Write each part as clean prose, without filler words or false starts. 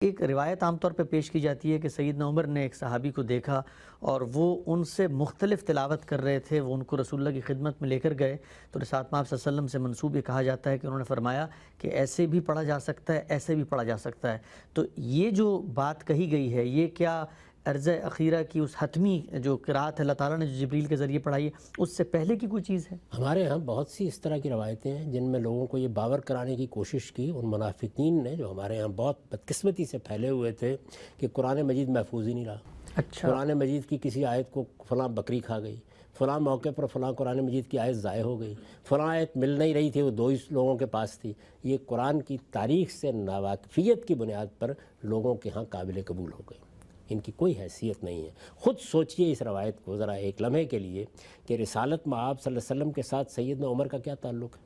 ایک روایت عام طور پہ پیش کی جاتی ہے کہ سیدنا عمر نے ایک صحابی کو دیکھا اور وہ ان سے مختلف تلاوت کر رہے تھے، وہ ان کو رسول اللہ کی خدمت میں لے کر گئے تو رسالت مآب صلی اللہ علیہ وسلم سے منسوب یہ کہا جاتا ہے کہ انہوں نے فرمایا کہ ایسے بھی پڑھا جا سکتا ہے، ایسے بھی پڑھا جا سکتا ہے۔ تو یہ جو بات کہی گئی ہے یہ کیا عرض اخیرہ کی اس حتمی جو قرأت اللہ تعالیٰ نے جو جبریل کے ذریعے پڑھائی ہے اس سے پہلے کی کوئی چیز ہے؟ ہمارے ہاں بہت سی اس طرح کی روایتیں ہیں جن میں لوگوں کو یہ باور کرانے کی کوشش کی ان منافقین نے جو ہمارے ہاں بہت بدقسمتی سے پھیلے ہوئے تھے کہ قرآن مجید محفوظ ہی نہیں رہا۔ اچھا، قرآن مجید کی کسی آیت کو فلاں بکری کھا گئی، فلاں موقع پر فلاں قرآن مجید کی آیت ضائع ہو گئی، فلاں آیت مل نہیں رہی تھی وہ دو ہی لوگوں کے پاس تھی۔ یہ قرآن کی تاریخ سے ناواقفیت کی بنیاد پر لوگوں کے ہاں قابل قبول ہو گئی، ان کی کوئی حیثیت نہیں ہے۔ خود سوچئے اس روایت کو ذرا ایک لمحے کے لیے کہ رسالت مآب صلی اللہ علیہ وسلم کے ساتھ سیدنا عمر کا کیا تعلق ہے۔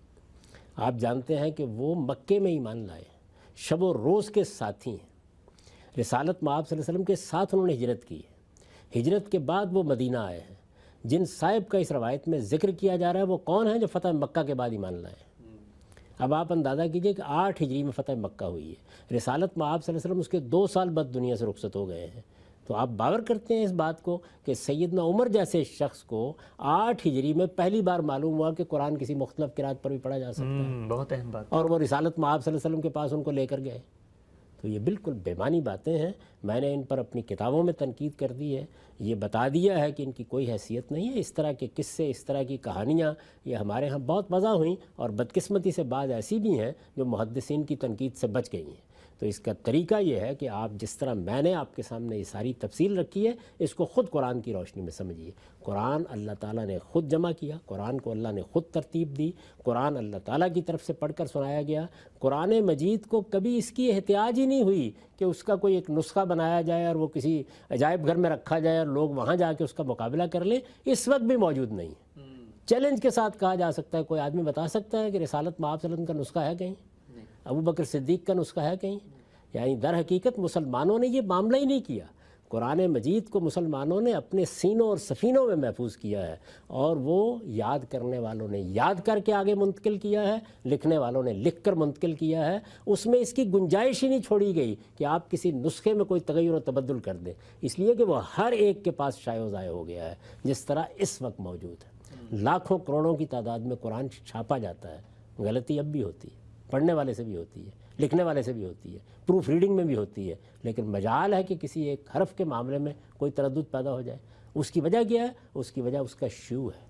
آپ جانتے ہیں کہ وہ مکے میں ایمان لائے، شب و روز کے ساتھی ہیں، رسالت مآب صلی اللہ علیہ وسلم کے ساتھ انہوں نے ہجرت کی ہے، ہجرت کے بعد وہ مدینہ آئے ہیں۔ جن صاحب کا اس روایت میں ذکر کیا جا رہا ہے وہ کون ہیں جو فتح مکہ کے بعد ایمان لائے ہیں؟ اب آپ اندازہ کیجئے کہ 8 ہجری میں فتح مکہ ہوئی ہے، رسالت مآب صلی اللہ علیہ وسلم اس کے 2 سال بعد دنیا سے رخصت ہو گئے ہیں۔ تو آپ باور کرتے ہیں اس بات کو کہ سیدنا عمر جیسے شخص کو 8 ہجری میں پہلی بار معلوم ہوا کہ قرآن کسی مختلف قرأت پر بھی پڑھا جا سکتا ہے، بہت اہم بات، اور وہ رسالت مآب صلی اللہ علیہ وسلم کے پاس ان کو لے کر گئے۔ تو یہ بالکل بے معنی باتیں ہیں، میں نے ان پر اپنی کتابوں میں تنقید کر دی ہے، یہ بتا دیا ہے کہ ان کی کوئی حیثیت نہیں ہے۔ اس طرح کے قصے، اس طرح کی کہانیاں یہ ہمارے ہاں بہت وضع ہوئیں، اور بدقسمتی سے بعض ایسی بھی ہیں جو محدثین کی تنقید سے بچ گئی ہیں۔ تو اس کا طریقہ یہ ہے کہ آپ جس طرح میں نے آپ کے سامنے یہ ساری تفصیل رکھی ہے اس کو خود قرآن کی روشنی میں سمجھیے۔ قرآن اللہ تعالیٰ نے خود جمع کیا، قرآن کو اللہ نے خود ترتیب دی، قرآن اللہ تعالیٰ کی طرف سے پڑھ کر سنایا گیا۔ قرآن مجید کو کبھی اس کی احتیاج ہی نہیں ہوئی کہ اس کا کوئی ایک نسخہ بنایا جائے اور وہ کسی عجائب گھر میں رکھا جائے اور لوگ وہاں جا کے اس کا مقابلہ کر لیں، اس وقت بھی موجود نہیں ہے۔ چیلنج کے ساتھ کہا جا سکتا ہے، کوئی آدمی بتا سکتا ہے کہ رسالت مآب صلی اللہ علیہ وسلم کا نسخہ ہے کہیں؟ ابو بکر صدیق کا نسخہ ہے کہیں؟ یعنی در حقیقت مسلمانوں نے یہ معاملہ ہی نہیں کیا۔ قرآن مجید کو مسلمانوں نے اپنے سینوں اور سفینوں میں محفوظ کیا ہے، اور وہ یاد کرنے والوں نے یاد کر کے آگے منتقل کیا ہے، لکھنے والوں نے لکھ کر منتقل کیا ہے۔ اس میں اس کی گنجائش ہی نہیں چھوڑی گئی کہ آپ کسی نسخے میں کوئی تغیر و تبدل کر دیں، اس لیے کہ وہ ہر ایک کے پاس شائع و ضائع ہو گیا ہے، جس طرح اس وقت موجود ہے۔ لاکھوں کروڑوں کی تعداد میں قرآن چھاپا جاتا ہے، غلطی اب بھی ہوتی ہے، پڑھنے والے سے بھی ہوتی ہے، لکھنے والے سے بھی ہوتی ہے، پروف ریڈنگ میں بھی ہوتی ہے، لیکن مجال ہے کہ کسی ایک حرف کے معاملے میں کوئی تردد پیدا ہو جائے۔ اس کی وجہ کیا ہے؟ اس کی وجہ اس کا شیوع ہے،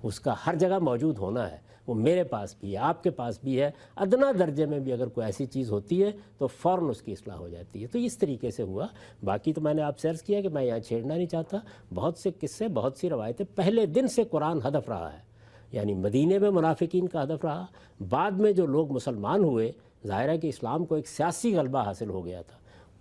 اس کا ہر جگہ موجود ہونا ہے۔ وہ میرے پاس بھی ہے، آپ کے پاس بھی ہے، ادنا درجے میں بھی اگر کوئی ایسی چیز ہوتی ہے تو فوراً اس کی اصلاح ہو جاتی ہے۔ تو اس طریقے سے ہوا۔ باقی تو میں نے آپ سے عرض کیا کہ میں یہاں چھیڑنا نہیں چاہتا، بہت سے قصے، بہت سی روایتیں پہلے دن سے قرآن ہدف رہا ہے، یعنی مدینے میں منافقین کا ہدف رہا، بعد میں جو لوگ مسلمان ہوئے، ظاہر ہے کہ اسلام کو ایک سیاسی غلبہ حاصل ہو گیا تھا،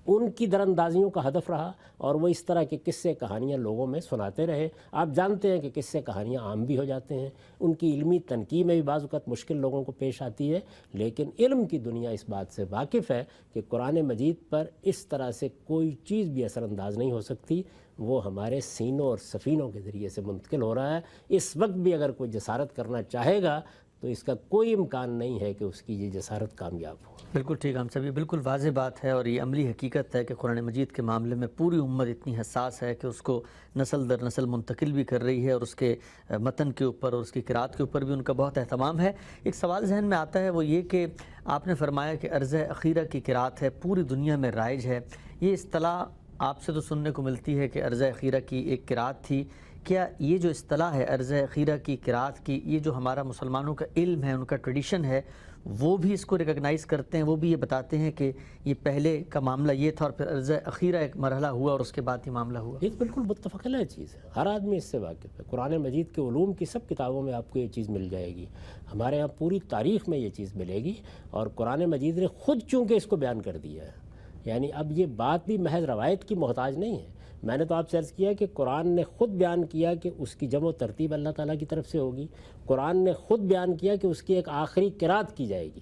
ان کی در اندازیوں کا ہدف رہا، اور وہ اس طرح کے قصے کہانیاں لوگوں میں سناتے رہے۔ آپ جانتے ہیں کہ قصے کہانیاں عام بھی ہو جاتے ہیں، ان کی علمی تنقید میں بھی بعض اوقات مشکل لوگوں کو پیش آتی ہے، لیکن علم کی دنیا اس بات سے واقف ہے کہ قرآن مجید پر اس طرح سے کوئی چیز بھی اثر انداز نہیں ہو سکتی، وہ ہمارے سینوں اور سفینوں کے ذریعے سے منتقل ہو رہا ہے۔ اس وقت بھی اگر کوئی جسارت کرنا چاہے گا تو اس کا کوئی امکان نہیں ہے کہ اس کی یہ جسارت کامیاب ہو۔ بالکل ٹھیک، ہم سبھی بالکل واضح بات ہے، اور یہ عملی حقیقت ہے کہ قرآن مجید کے معاملے میں پوری امت اتنی حساس ہے کہ اس کو نسل در نسل منتقل بھی کر رہی ہے، اور اس کے متن کے اوپر اور اس کی قرأت کے اوپر بھی ان کا بہت اہتمام ہے۔ ایک سوال ذہن میں آتا ہے، وہ یہ کہ آپ نے فرمایا کہ عرض اخیرہ کی قرأت ہے، پوری دنیا میں رائج ہے۔ یہ اصطلاح آپ سے تو سننے کو ملتی ہے کہ عرض اخیرہ کی ایک قرأت تھی، کیا یہ جو اصطلاح ہے عرض اخیرہ کی قرأت کی، یہ جو ہمارا مسلمانوں کا علم ہے، ان کا ٹریڈیشن ہے، وہ بھی اس کو ریکگنائز کرتے ہیں، وہ بھی یہ بتاتے ہیں کہ یہ پہلے کا معاملہ یہ تھا اور پھر عرض اخیرہ ایک مرحلہ ہوا اور اس کے بعد یہ معاملہ ہوا؟ یہ بالکل متفق علیہ چیز ہے، ہر آدمی اس سے واقف ہے۔ قرآن مجید کے علوم کی سب کتابوں میں آپ کو یہ چیز مل جائے گی، ہمارے ہاں پوری تاریخ میں یہ چیز ملے گی، اور قرآن مجید نے خود چونکہ اس کو بیان کر دیا ہے، یعنی اب یہ بات بھی محض روایت کی محتاج نہیں ہے۔ میں نے تو آپ سے عرض کیا کہ قرآن نے خود بیان کیا کہ اس کی جمع و ترتیب اللہ تعالیٰ کی طرف سے ہوگی، قرآن نے خود بیان کیا کہ اس کی ایک آخری قرأت کی جائے گی۔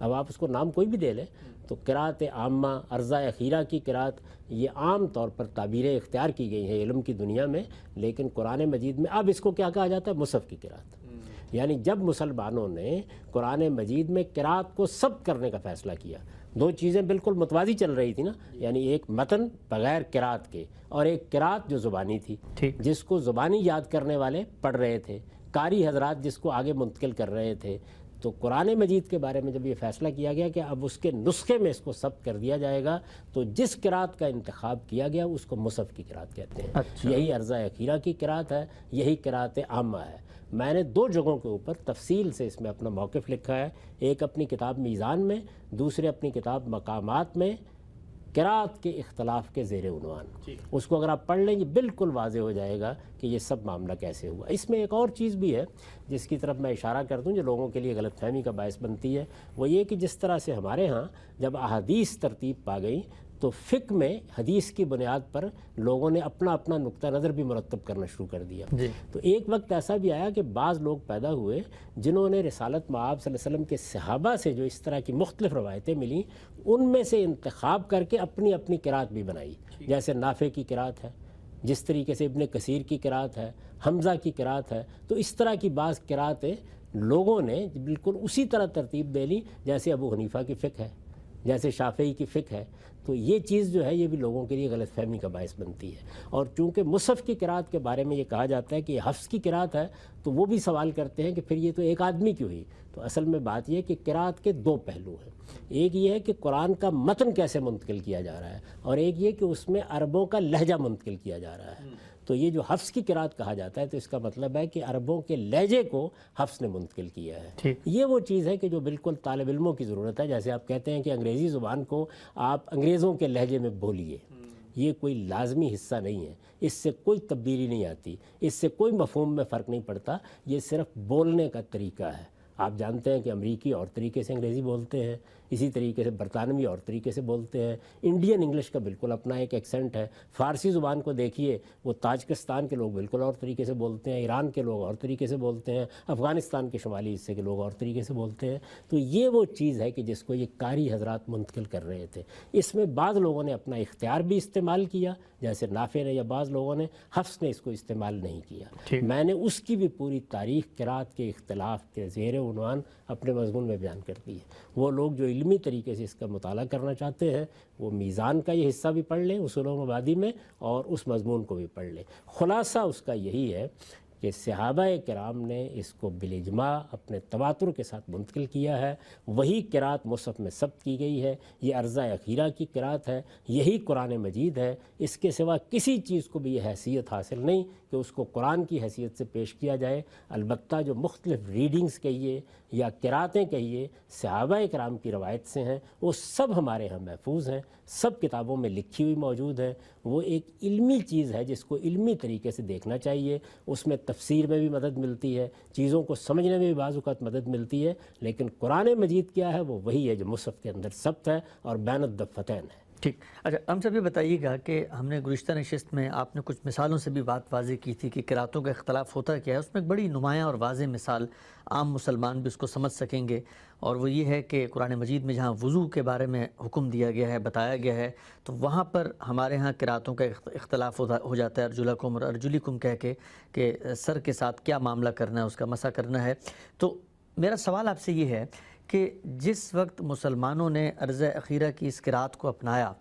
اب آپ اس کو نام کوئی بھی دے لیں تو قرأت عامہ، عرضہ اخیرہ کی قرأت، یہ عام طور پر تعبیریں اختیار کی گئی ہیں علم کی دنیا میں، لیکن قرآن مجید میں اب اس کو کیا کہا جاتا ہے؟ مصحف کی قرأت۔ یعنی جب مسلمانوں نے قرآن مجید میں قرأت کو ثبت کرنے کا فیصلہ کیا، دو چیزیں بالکل متوازی چل رہی تھی نا، یعنی ایک متن بغیر قرات کے اور ایک قرات جو زبانی تھی، جس کو زبانی یاد کرنے والے پڑھ رہے تھے، قاری حضرات جس کو آگے منتقل کر رہے تھے۔ تو قرآن مجید کے بارے میں جب یہ فیصلہ کیا گیا کہ اب اس کے نسخے میں اس کو ثبت کر دیا جائے گا، تو جس قرات کا انتخاب کیا گیا اس کو مصحف کی قرات کہتے ہیں۔ یہی عرضہ اخیرہ کی قرات ہے، یہی قرات عامہ ہے۔ میں نے دو جگہوں کے اوپر تفصیل سے اس میں اپنا موقف لکھا ہے، ایک اپنی کتاب میزان میں، دوسرے اپنی کتاب مقامات میں، قرات کے اختلاف کے زیر عنوان۔ اس کو اگر آپ پڑھ لیں گے بالکل واضح ہو جائے گا کہ یہ سب معاملہ کیسے ہوا۔ اس میں ایک اور چیز بھی ہے جس کی طرف میں اشارہ کر دوں جو لوگوں کے لیے غلط فہمی کا باعث بنتی ہے، وہ یہ کہ جس طرح سے ہمارے ہاں جب احادیث ترتیب پا گئی تو فقہ میں حدیث کی بنیاد پر لوگوں نے اپنا اپنا نقطہ نظر بھی مرتب کرنا شروع کر دیا۔ تو ایک وقت ایسا بھی آیا کہ بعض لوگ پیدا ہوئے جنہوں نے رسالت مآب صلی اللہ علیہ وسلم کے صحابہ سے جو اس طرح کی مختلف روایتیں ملیں ان میں سے انتخاب کر کے اپنی اپنی قرات بھی بنائی، جیسے نافع کی قرات ہے، جس طریقے سے ابن کثیر کی قرات ہے، حمزہ کی قرات ہے۔ تو اس طرح کی بعض قراتیں لوگوں نے بالکل اسی طرح ترتیب دے لی جیسے ابو حنیفہ کی فقہ ہے، جیسے شافعی کی فقہ ہے۔ تو یہ چیز جو ہے یہ بھی لوگوں کے لیے غلط فہمی کا باعث بنتی ہے۔ اور چونکہ مصحف کی قرات کے بارے میں یہ کہا جاتا ہے کہ یہ حفظ کی قرات ہے، تو وہ بھی سوال کرتے ہیں کہ پھر یہ تو ایک آدمی کی ہوئی۔ تو اصل میں بات یہ ہے کہ قرات کے دو پہلو ہیں، ایک یہ ہے کہ قرآن کا متن کیسے منتقل کیا جا رہا ہے، اور ایک یہ کہ اس میں عربوں کا لہجہ منتقل کیا جا رہا ہے۔ تو یہ جو حفظ کی قرات کہا جاتا ہے تو اس کا مطلب ہے کہ عربوں کے لہجے کو حفظ نے منتقل کیا ہے۔ یہ وہ چیز ہے کہ جو بالکل طالب علموں کی ضرورت ہے، جیسے آپ کہتے ہیں کہ انگریزی زبان کو آپ انگریزوں کے لہجے میں بولیے، یہ کوئی لازمی حصہ نہیں ہے، اس سے کوئی تبدیلی نہیں آتی، اس سے کوئی مفہوم میں فرق نہیں پڑتا، یہ صرف بولنے کا طریقہ ہے۔ آپ جانتے ہیں کہ امریکی اور طریقے سے انگریزی بولتے ہیں، اسی طریقے سے برطانوی اور طریقے سے بولتے ہیں، انڈین انگلش کا بالکل اپنا ایک ایکسنٹ ہے۔ فارسی زبان کو دیکھیے، وہ تاجکستان کے لوگ بالکل اور طریقے سے بولتے ہیں، ایران کے لوگ اور طریقے سے بولتے ہیں، افغانستان کے شمالی حصے کے لوگ اور طریقے سے بولتے ہیں۔ تو یہ وہ چیز ہے کہ جس کو یہ قاری حضرات منتقل کر رہے تھے۔ اس میں بعض لوگوں نے اپنا اختیار بھی استعمال کیا، جیسے نافع نے، یا بعض لوگوں نے، حفص نے اس کو استعمال نہیں کیا۔ میں نے اس کی بھی پوری تاریخ قرات کے اختلاف کے زیر عنوان اپنے مضمون میں بیان کر دی ہے۔ وہ لوگ جو علمی طریقے سے اس کا مطالعہ کرنا چاہتے ہیں وہ میزان کا یہ حصہ بھی پڑھ لیں اصول و مبادی میں، اور اس مضمون کو بھی پڑھ لیں۔ خلاصہ اس کا یہی ہے کہ صحابہ کرام نے اس کو بالاجماع اپنے تواتر کے ساتھ منتقل کیا ہے، وہی قرات مصحف میں ثبت کی گئی ہے، یہ عرضہ اخیرہ کی قرات ہے، یہی قرآن مجید ہے۔ اس کے سوا کسی چیز کو بھی یہ حیثیت حاصل نہیں کہ اس کو قرآن کی حیثیت سے پیش کیا جائے۔ البتہ جو مختلف ریڈنگز کہیے یا قراتیں کہیے صحابہ کرام کی روایت سے ہیں، وہ سب ہمارے ہاں محفوظ ہیں، سب کتابوں میں لکھی ہوئی موجود ہے۔ وہ ایک علمی چیز ہے جس کو علمی طریقے سے دیکھنا چاہیے، اس میں تفسیر میں بھی مدد ملتی ہے، چیزوں کو سمجھنے میں بھی بعض اوقات مدد ملتی ہے، لیکن قرآن مجید کیا ہے وہ وہی ہے جو مصحف کے اندر ثبت ہے اور بین الدفتین ہے۔ ٹھیک، اچھا ہم سب یہ بتائیے گا کہ ہم نے گزشتہ نشست میں آپ نے کچھ مثالوں سے بھی بات واضح کی تھی کہ قراتوں کا اختلاف ہوتا کیا ہے۔ اس میں ایک بڑی نمایاں اور واضح مثال عام مسلمان بھی اس کو سمجھ سکیں گے، اور وہ یہ ہے کہ قرآن مجید میں جہاں وضو کے بارے میں حکم دیا گیا ہے، بتایا گیا ہے، تو وہاں پر ہمارے ہاں قراتوں کا اختلاف ہو جاتا ہے، ارجلکم اور ارجلکم کہہ کے کہ سر کے ساتھ کیا معاملہ کرنا ہے، اس کا مسح کرنا ہے۔ تو میرا سوال آپ سے یہ ہے کہ جس وقت مسلمانوں نے عرض اخیرہ کی اس قرات کو اپنایا،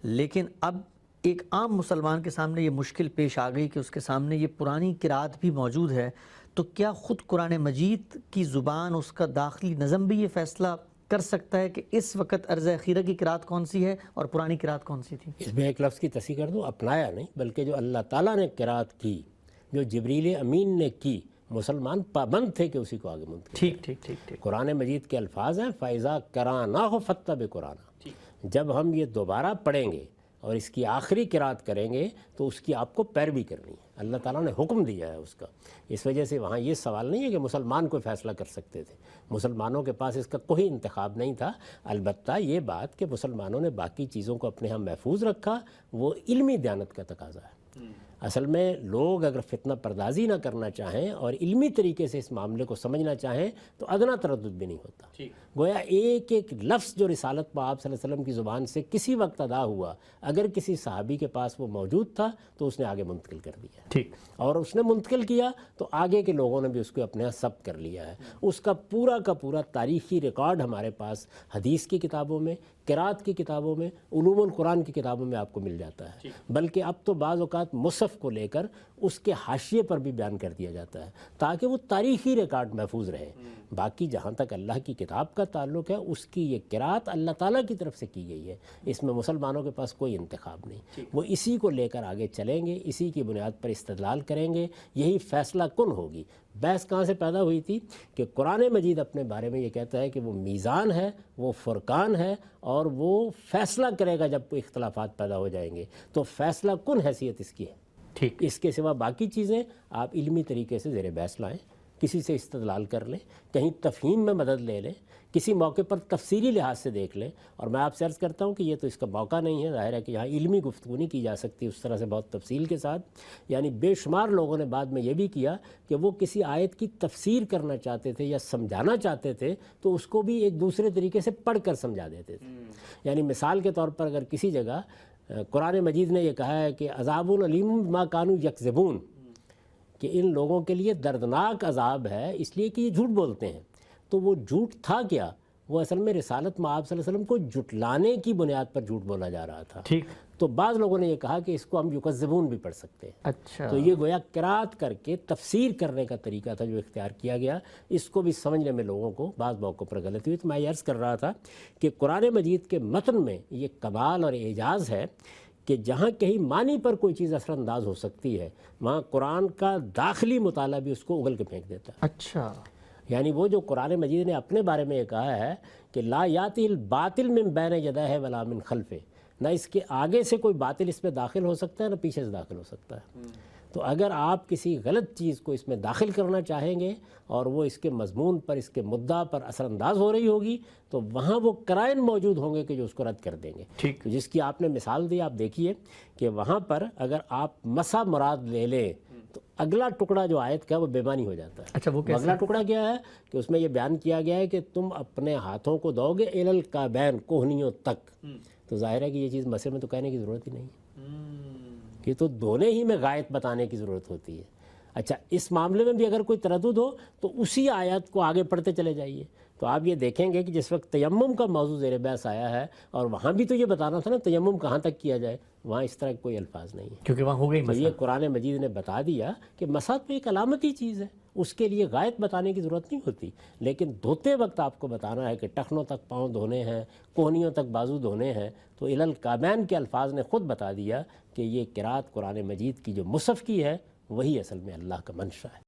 لیکن اب ایک عام مسلمان کے سامنے یہ مشکل پیش آ گئی کہ اس کے سامنے یہ پرانی قرات بھی موجود ہے، تو کیا خود قرآن مجید کی زبان، اس کا داخلی نظم بھی یہ فیصلہ کر سکتا ہے کہ اس وقت عرض اخیرہ کی قرات کون سی ہے اور پرانی قرات کون سی تھی؟ اس میں ایک لفظ کی تصحیح کر دوں، اپنایا نہیں بلکہ جو اللہ تعالیٰ نے قرات کی، جو جبریل امین نے کی، مسلمان پابند تھے کہ اسی کو آگے منتقل ٹھیک ٹھیک ٹھیک ٹھیک۔ قرآن مجید کے الفاظ ہیں فَإِذَا قَرَأْنَاهُ فَاتَّبِعْ قُرْآنَهُ، جب ہم یہ دوبارہ پڑھیں گے اور اس کی آخری قرات کریں گے تو اس کی آپ کو پیروی کرنی ہے۔ اللہ تعالیٰ نے حکم دیا ہے اس کا۔ اس وجہ سے وہاں یہ سوال نہیں ہے کہ مسلمان کوئی فیصلہ کر سکتے تھے، مسلمانوں کے پاس اس کا کوئی انتخاب نہیں تھا۔ البتہ یہ بات کہ مسلمانوں نے باقی چیزوں کو اپنے ہاں محفوظ رکھا، وہ علمی دیانت کا تقاضا ہے۔ اصل میں لوگ اگر فتنہ پردازی نہ کرنا چاہیں اور علمی طریقے سے اس معاملے کو سمجھنا چاہیں تو ادنا تردد بھی نہیں ہوتا. گویا ایک ایک لفظ جو رسالت میں آپ صلی اللہ علیہ وسلم کی زبان سے کسی وقت ادا ہوا، اگر کسی صحابی کے پاس وہ موجود تھا تو اس نے آگے منتقل کر دیا. ٹھیک. اور اس نے منتقل کیا تو آگے کے لوگوں نے بھی اس کو اپنے ہاں ثبت کر لیا ہے. اس کا پورا تاریخی ریکارڈ ہمارے پاس حدیث کی کتابوں میں، قرات کی کتابوں میں، علوم القرآن کی کتابوں میں آپ کو مل جاتا ہے. بلکہ اب تو بعض اوقات مصحف کو لے کر اس کے حاشیے پر بھی بیان کر دیا جاتا ہے تاکہ وہ تاریخی ریکارڈ محفوظ رہے. باقی جہاں تک اللہ کی کتاب کا تعلق ہے، اس کی یہ قرات اللہ تعالیٰ کی طرف سے کی گئی ہے، اس میں مسلمانوں کے پاس کوئی انتخاب نہیں. وہ اسی کو لے کر آگے چلیں گے، اسی کی بنیاد پر استدلال کریں گے، یہی فیصلہ کن ہوگی. بحث کہاں سے پیدا ہوئی تھی کہ قرآن مجید اپنے بارے میں یہ کہتا ہے کہ وہ میزان ہے، وہ فرقان ہے، اور وہ فیصلہ کرے گا جب کوئی اختلافات پیدا ہو جائیں گے. تو فیصلہ کن حیثیت اس کی ہے. ٹھیک. اس کے سوا باقی چیزیں آپ علمی طریقے سے زیر بحث لائیں، کسی سے استدلال کر لیں، کہیں تفہیم میں مدد لے لیں، کسی موقع پر تفسیری لحاظ سے دیکھ لیں. اور میں آپ سے عرض کرتا ہوں کہ یہ تو اس کا موقع نہیں ہے. ظاہر ہے کہ یہاں علمی گفتگو نہیں کی جا سکتی اس طرح سے بہت تفصیل کے ساتھ. یعنی بے شمار لوگوں نے بعد میں یہ بھی کیا کہ وہ کسی آیت کی تفسیر کرنا چاہتے تھے یا سمجھانا چاہتے تھے تو اس کو بھی ایک دوسرے طریقے سے پڑھ کر سمجھا دیتے تھے. یعنی مثال کے طور پر اگر کسی جگہ قرآن مجید نے یہ کہا ہے کہ عذاب علیم ما کانوا یکذبون، کہ ان لوگوں کے لیے دردناک عذاب ہے اس لیے کہ یہ جھوٹ بولتے ہیں، تو وہ جھوٹ تھا کیا؟ وہ اصل میں رسالت میں آپ صلی اللہ علیہ وسلم کو جھٹلانے کی بنیاد پر جھوٹ بولا جا رہا تھا. ٹھیک. تو بعض لوگوں نے یہ کہا کہ اس کو ہم یکذبون بھی پڑھ سکتے ہیں. اچھا. تو یہ گویا قرات کر کے تفسیر کرنے کا طریقہ تھا جو اختیار کیا گیا. اس کو بھی سمجھنے میں لوگوں کو بعض موقعوں پر غلطی ہوئی. تو میں یہ عرض کر رہا تھا کہ قرآن مجید کے متن میں یہ کمال اور اعجاز ہے کہ جہاں کہیں معنی پر کوئی چیز اثر انداز ہو سکتی ہے، وہاں قرآن کا داخلی مطالعہ بھی اس کو اگل کے پھینک دیتا ہے. اچھا. یعنی وہ جو قرآن مجید نے اپنے بارے میں یہ کہا ہے کہ لا یاتی الباطل من بین یدیہ ولا من خلفہ، نہ اس کے آگے سے کوئی باطل اس میں داخل ہو سکتا ہے نہ پیچھے سے داخل ہو سکتا ہے. تو اگر آپ کسی غلط چیز کو اس میں داخل کرنا چاہیں گے اور وہ اس کے مضمون پر، اس کے مدعا پر اثر انداز ہو رہی ہوگی تو وہاں وہ قرائن موجود ہوں گے کہ جو اس کو رد کر دیں گے. ٹھیک. تو جس کی آپ نے مثال دی، آپ دیکھیے کہ وہاں پر اگر آپ مسا مراد لے لیں تو اگلا ٹکڑا جو آیت کا وہ بےمانی ہو جاتا ہے. اچھا. وہ کیسے؟ اگلا ٹکڑا کیا ہے کہ اس میں یہ بیان کیا گیا ہے کہ تم اپنے ہاتھوں کو دو گے الی الکعبین، کوہنیوں تک. تو ظاہر ہے کہ یہ چیز مسئلے میں تو کہنے کی ضرورت ہی نہیں ہے، یہ تو دھونے ہی میں غائط بتانے کی ضرورت ہوتی ہے. اچھا، اس معاملے میں بھی اگر کوئی تردد ہو تو اسی آیات کو آگے پڑھتے چلے جائیے. تو آپ یہ دیکھیں گے کہ جس وقت تیمم کا موضوع زیر بحث آیا ہے، اور وہاں بھی تو یہ بتانا تھا نا تیمم کہاں تک کیا جائے، وہاں اس طرح کوئی الفاظ نہیں ہے کیونکہ وہاں ہو گئی تو مسئلہ. یہ قرآن مجید نے بتا دیا کہ مسح تو ایک علامتی چیز ہے، اس کے لیے غائط بتانے کی ضرورت نہیں ہوتی. لیکن دھوتے وقت آپ کو بتانا ہے کہ ٹخنوں تک پاؤں دھونے ہیں، کوہنیوں تک بازو دھونے ہیں. تو الی الکعبین کے الفاظ نے خود بتا دیا کہ یہ قرات قرآن مجید کی جو مصحف کی ہے وہی اصل میں اللہ کا منشا ہے.